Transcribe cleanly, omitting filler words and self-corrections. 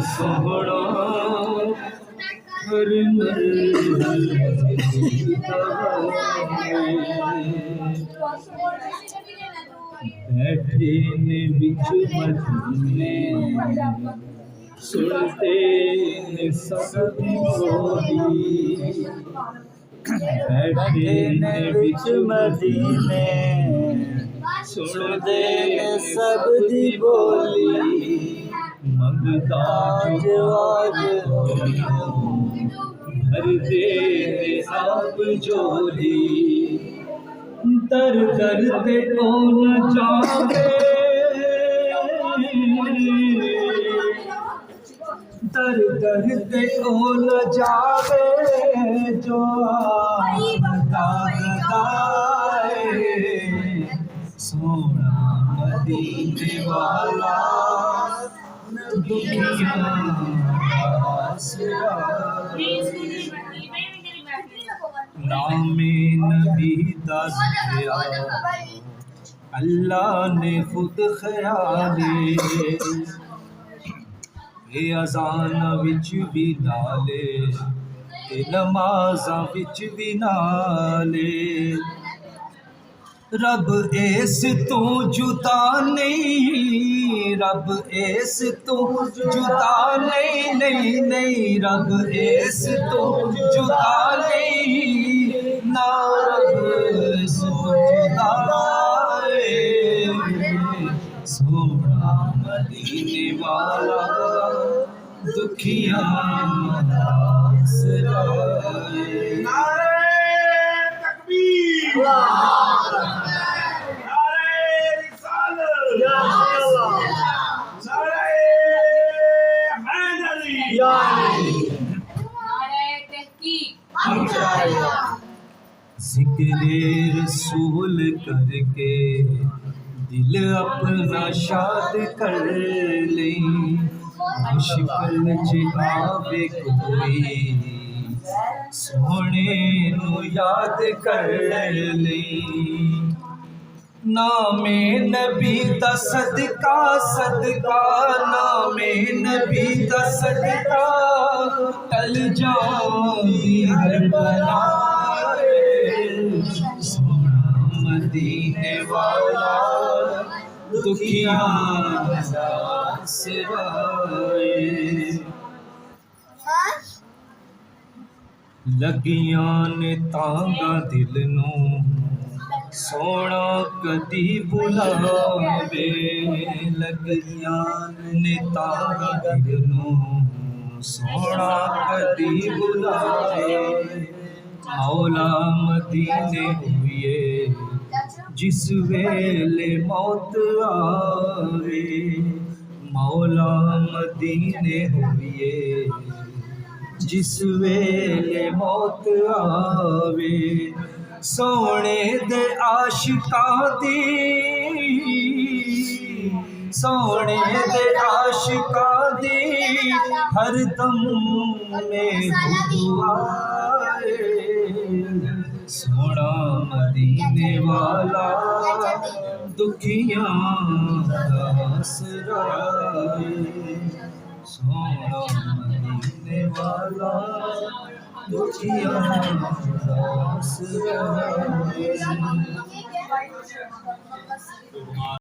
सोहना हर बैठे ने बिच मदीने सुनते ने सबकी बोली बैठे ने बिच मदीने सुनते ने सबकी बोली मंगता जवाब भर दे आप जोली दर दर ते कौन जावे दर दर ते कौन जावे जो सोना मदीने वाला नामे नबी दस अल्लाह ने खुद ख्याले ये अजान विच भी नाले ते नमाज़ां विच भी नाले रब इस तो जुदा नहीं रब इस तो जुदा नहीं नहीं नहीं रब इस तो जुदा नहीं ना रब इस तो जुदा सोना मदीने वाला दुखिया ज़िक्रे रसूल करके दिल अपना शाद कर ले मुश्किल च आवे कोई सोने नू याद कर ले नामे नबी दा सदका सदका नामे नबी दा सदका टल जाऊंगी हर बलाए सोना मदीने वाला दुखिया सिवाए लगियां ने तांगा दिल नू सोना कदी बुलावे लगियां ने तांगा दिल नू सोना कदी बुलावे मौला मदीने हुए जिस वेले मौत आवे मौला मदीने हुए जिस वेले मौत आवे सोने दे आशिकां दी सोने दे आशिकां दी हर दम में दुआए सोना मदीने वाला दुखियां आसराए सोना मदीने वाला दुखियां आसराए।